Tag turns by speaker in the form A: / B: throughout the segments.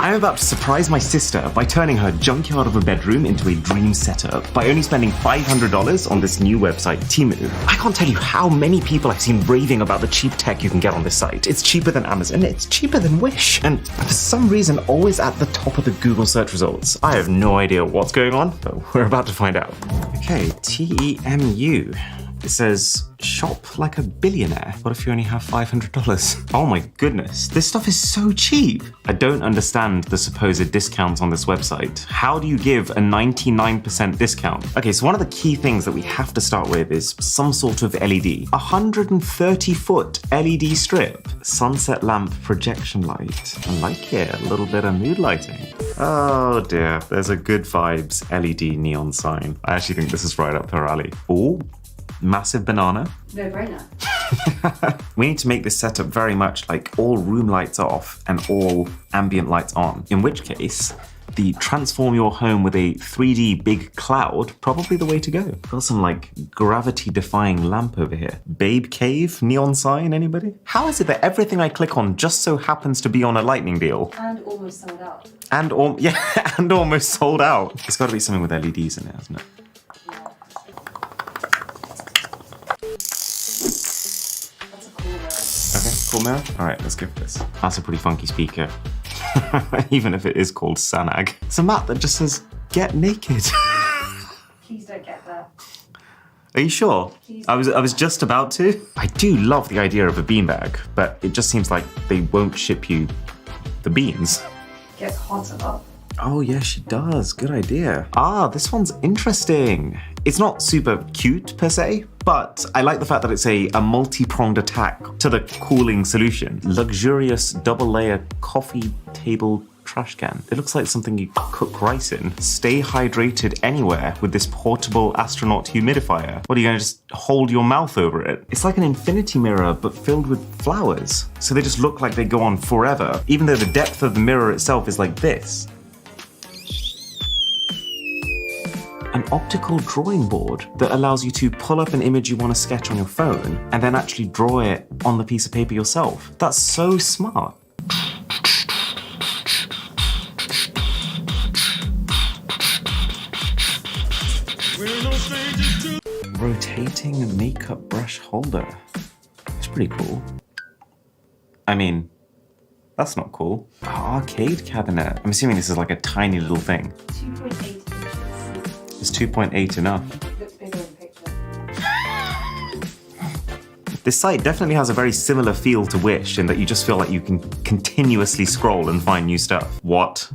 A: I'm about to surprise my sister by turning her junkyard of a bedroom into a dream setup by only spending $500 on this new website, Teemu. I can't tell you how many people I've seen raving about the cheap tech you can get on this site. It's cheaper than Amazon, it's cheaper than Wish, and for some reason always at the top of the Google search results. I have no idea what's going on, but we're about to find out. Okay, Teemu. It says, shop like a billionaire. What if you only have $500? Oh my goodness, this stuff is so cheap. I don't understand the supposed discounts on this website. How do you give a 99% discount? Okay, so one of the key things that we have to start with is some sort of LED. 130-foot LED strip. Sunset lamp projection light. I like it, a little bit of mood lighting. Oh dear, there's a good vibes LED neon sign. I actually think this is right up her alley. Ooh. Massive banana.
B: No brainer.
A: We need to make this setup very much like all room lights off and all ambient lights on. In which case, the transform your home with a 3D big cloud, probably the way to go. Got some like gravity defying lamp over here. Babe cave, neon sign, anybody? How is it that everything I click on just so happens to be on a lightning deal?
B: And almost sold out.
A: And almost sold out. It's gotta be something with LEDs in it, hasn't it? Cool mirror? All right, let's give this. That's a pretty funky speaker, even if it is called Sanag. It's a mat that just says, get naked.
B: Please don't get that.
A: Are you sure?
B: Please.
A: I was just about to. I do love the idea of a beanbag, but it just seems like they won't ship you the beans.
B: Gets hotter.
A: Oh yeah, she does. Good idea. Ah, this one's interesting. It's not super cute per se, but I like the fact that it's a multi-pronged attack to the cooling solution. Luxurious double-layer coffee table trash can. It looks like something you cook rice in. Stay hydrated anywhere with this portable astronaut humidifier. What, are you gonna just hold your mouth over it? It's like an infinity mirror, but filled with flowers. So they just look like they go on forever, even though the depth of the mirror itself is like this. An optical drawing board that allows you to pull up an image you want to sketch on your phone and then actually draw it on the piece of paper yourself. That's so smart. Rotating makeup brush holder. It's pretty cool. I mean, that's not cool. Arcade cabinet. I'm assuming this is like a tiny little thing.
B: 2.8.
A: Is 2.8 enough?
B: Looks bigger in picture.
A: This site definitely has a very similar feel to Wish in that you just feel like you can continuously scroll and find new stuff. What?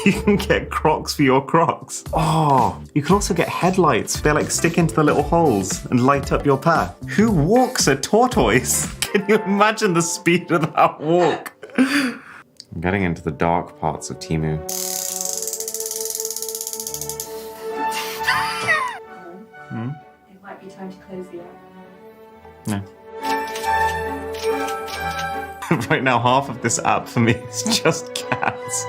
A: You can get Crocs for your Crocs. Oh, you can also get headlights. They like stick into the little holes and light up your path. Who walks a tortoise? Can you imagine the speed of that walk? I'm getting into the dark parts of Teemu.
B: It might be time to close the app.
A: No. Right now, half of this app for me is just cats.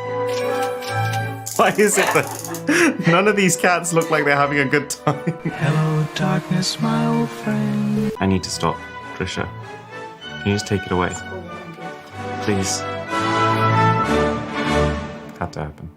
A: Why is it that none of these cats look like they're having a good time? Hello, darkness, my old friend. I need to stop. Trisha, can you just take it away? Please. Had to happen.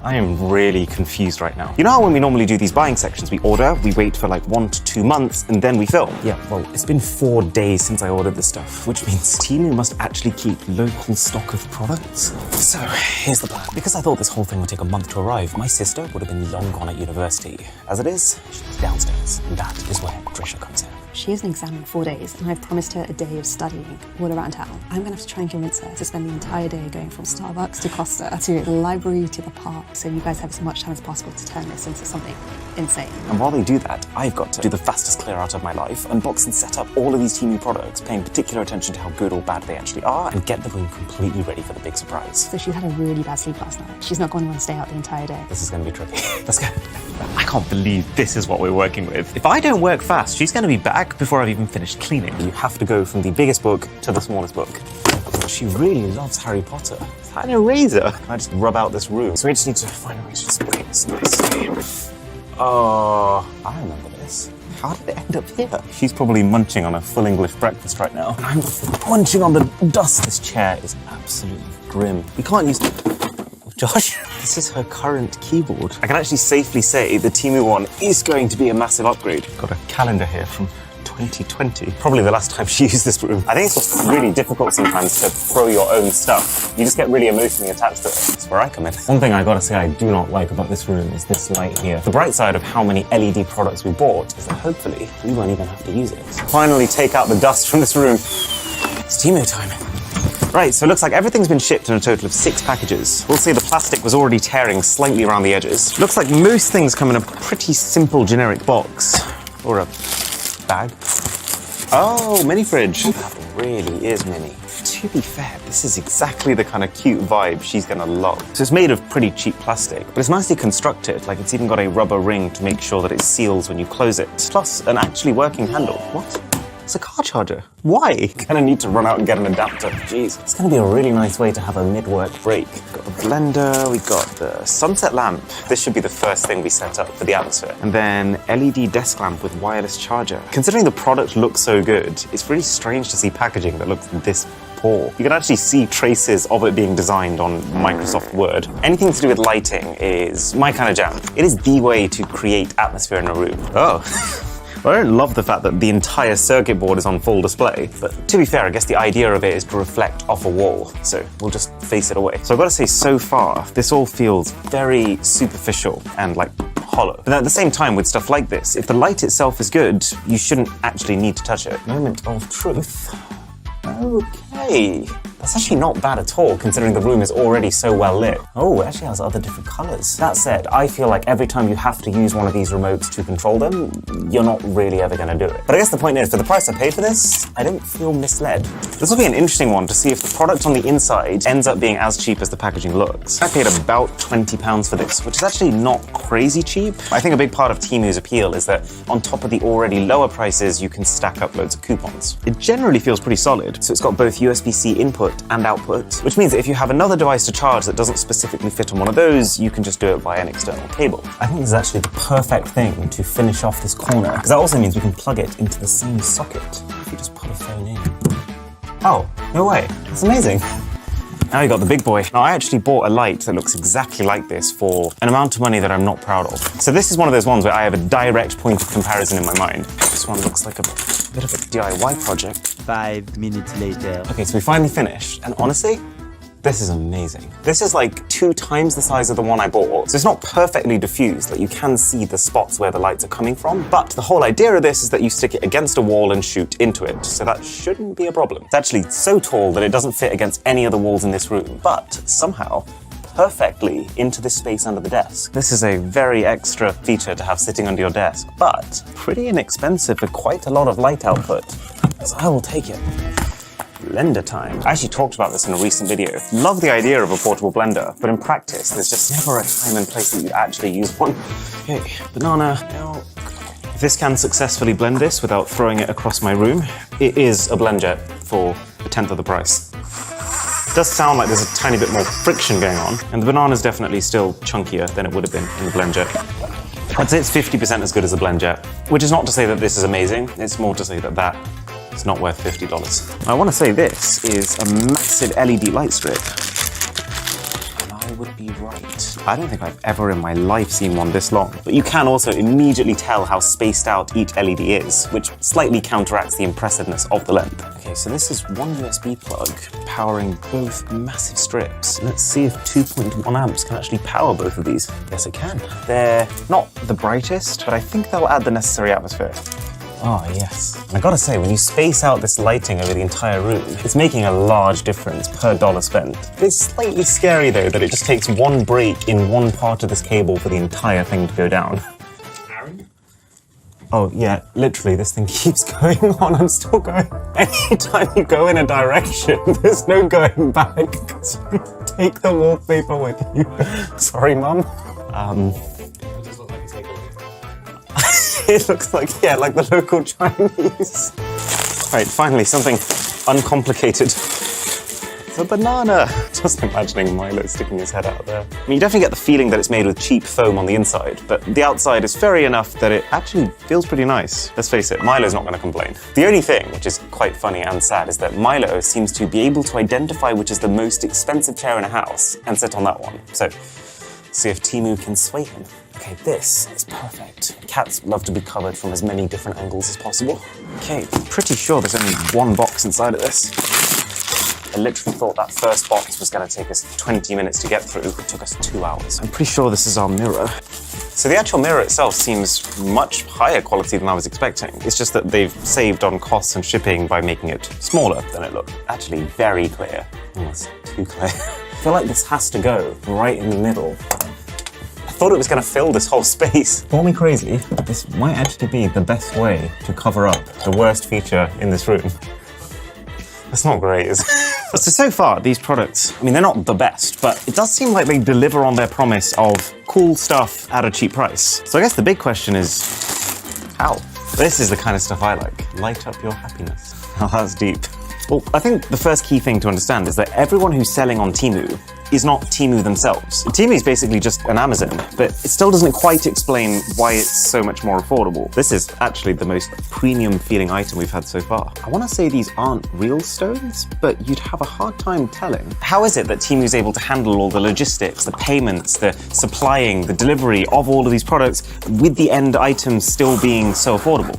A: I am really confused right now. You know how when we normally do these buying sections, we order, we wait for like 1 to 2 months, and then we film? Yeah, well, it's been 4 days since I ordered this stuff, which means Teemu must actually keep local stock of products. So, here's the plan. Because I thought this whole thing would take a month to arrive, my sister would have been long gone at university. As it is, she's downstairs, and that is where Trisha comes in.
C: She has an exam in 4 days, and I've promised her a day of studying all around town. I'm gonna have to try and convince her to spend the entire day going from Starbucks to Costa to the library to the park, so you guys have as much time as possible to turn this into something insane.
A: And while they do that, I've got to do the fastest clear out of my life, unbox and set up all of these Teemu products, paying particular attention to how good or bad they actually are, and get the room completely ready for the big surprise.
C: So she had a really bad sleep last night. She's not going to want to stay out the entire day.
A: This is gonna be tricky. Let's go. I can't believe this is what we're working with. If I don't work fast, she's gonna be back before I've even finished cleaning. You have to go from the biggest book to the smallest book. She really loves Harry Potter. Is that an eraser? Can I just rub out this room? So we just need to find a way to just spray this nicely. Oh, I remember this. How did it end up here? She's probably munching on a full English breakfast right now. And I'm munching on the dust. This chair is absolutely grim. We can't use... Josh, this is her current keyboard. I can actually safely say the Teemu one is going to be a massive upgrade. Got a calendar here from 2020. Probably the last time she used this room. I think it's really difficult sometimes to throw your own stuff. You just get really emotionally attached to it. That's where I come in. One thing I gotta say I do not like about this room is this light here. The bright side of how many LED products we bought is that hopefully we won't even have to use it. Finally take out the dust from this room. It's Teemu time. Right, so it looks like everything's been shipped in a total of 6 packages. We'll see the plastic was already tearing slightly around the edges. Looks like most things come in a pretty simple generic box. Or a bag. Oh, mini fridge. That really is mini. To be fair, this is exactly the kind of cute vibe she's gonna love. So it's made of pretty cheap plastic, but it's nicely constructed. Like it's even got a rubber ring to make sure that it seals when you close it. Plus an actually working handle. What? It's a car charger. Why? Gonna need to run out and get an adapter. Jeez. It's gonna be a really nice way to have a mid-work break. We've got the blender, we got the sunset lamp. This should be the first thing we set up for the atmosphere. And then LED desk lamp with wireless charger. Considering the product looks so good, it's really strange to see packaging that looks this poor. You can actually see traces of it being designed on Microsoft Word. Anything to do with lighting is my kind of jam. It is the way to create atmosphere in a room. Oh. I don't love the fact that the entire circuit board is on full display, but to be fair, I guess the idea of it is to reflect off a wall, so we'll just face it away. So I've got to say, so far, this all feels very superficial and like hollow. But at the same time, with stuff like this, if the light itself is good, you shouldn't actually need to touch it. Moment of truth. Okay. That's actually not bad at all, considering the room is already so well lit. Oh, it actually has other different colors. That said, I feel like every time you have to use one of these remotes to control them, you're not really ever gonna do it. But I guess the point is, for the price I paid for this, I don't feel misled. This will be an interesting one to see if the product on the inside ends up being as cheap as the packaging looks. I paid about £20 for this, which is actually not crazy cheap. I think a big part of Teemu's appeal is that on top of the already lower prices, you can stack up loads of coupons. It generally feels pretty solid. So it's got both USB-C input and output, which means that if you have another device to charge that doesn't specifically fit on one of those, you can just do it via an external cable. I think this is actually the perfect thing to finish off this corner, because that also means we can plug it into the same socket if you just put a phone in. Oh, no way. That's amazing. Now you got the big boy. Now I actually bought a light that looks exactly like this for an amount of money that I'm not proud of. So this is one of those ones where I have a direct point of comparison in my mind. This one looks like a bit of a DIY project.
D: 5 minutes later.
A: Okay, so we finally finished, and honestly, this is amazing. This is like 2 times the size of the one I bought. So it's not perfectly diffused, like you can see the spots where the lights are coming from, but the whole idea of this is that you stick it against a wall and shoot into it, so that shouldn't be a problem. It's actually so tall that it doesn't fit against any other walls in this room, but somehow perfectly into this space under the desk. This is a very extra feature to have sitting under your desk, but pretty inexpensive for quite a lot of light output, so I will take it. Blender time. I actually talked about this in a recent video. Love the idea of a portable blender, but in practice, there's just never a time and place that you actually use one. Okay, banana, milk. If this can successfully blend this without throwing it across my room, it is a blender for 1/10 of the price. It does sound like there's a tiny bit more friction going on, and the banana's definitely still chunkier than it would have been in the BlendJet. I'd say it's 50% as good as a BlendJet, which is not to say that this is amazing, it's more to say that that is not worth $50. I want to say this is a massive LED light strip. And I would be right. I don't think I've ever in my life seen one this long. But you can also immediately tell how spaced out each LED is, which slightly counteracts the impressiveness of the length. Okay, so this is one USB plug powering both massive strips. Let's see if 2.1 amps can actually power both of these. Yes, it can. They're not the brightest, but I think they'll add the necessary atmosphere. Oh, yes. And I gotta say, when you space out this lighting over the entire room, it's making a large difference per dollar spent. It's slightly scary, though, that it just takes one break in one part of this cable for the entire thing to go down.
D: Aaron?
A: Oh, yeah, literally, this thing keeps going on. I'm still going. Anytime you go in a direction, there's no going back, because you take the wallpaper with you. Sorry, Mum. It looks like, yeah, like the local Chinese. Right, finally, something uncomplicated. The banana. was imagining Milo sticking his head out there. I mean, you definitely get the feeling that it's made with cheap foam on the inside, but the outside is furry enough that it actually feels pretty nice. Let's face it, Milo's not going to complain. The only thing, which is quite funny and sad, is that Milo seems to be able to identify which is the most expensive chair in a house and sit on that one. So, see if Teemu can sway him. Okay, this is perfect. Cats love to be covered from as many different angles as possible. Okay, pretty sure there's only one box inside of this. I literally thought that first box was going to take us 20 minutes to get through. It took us 2 hours. I'm pretty sure this is our mirror. So the actual mirror itself seems much higher quality than I was expecting. It's just that they've saved on costs and shipping by making it smaller than it looked. Actually, very clear. Almost too clear. I feel like this has to go right in the middle. I thought it was going to fill this whole space. Call me crazy, this might actually be the best way to cover up the worst feature in this room. That's not great, is it? So far, these products, I mean, they're not the best, but it does seem like they deliver on their promise of cool stuff at a cheap price. So I guess the big question is, how? This is the kind of stuff I like. Light up your happiness. Oh, that's deep. Well, I think the first key thing to understand is that everyone who's selling on Teemu is not Teemu themselves. Teemu is basically just an Amazon, but it still doesn't quite explain why it's so much more affordable. This is actually the most premium feeling item we've had so far. I want to say these aren't real stones, but you'd have a hard time telling. How is it that Teemu is able to handle all the logistics, the payments, the supplying, the delivery of all of these products with the end items still being so affordable?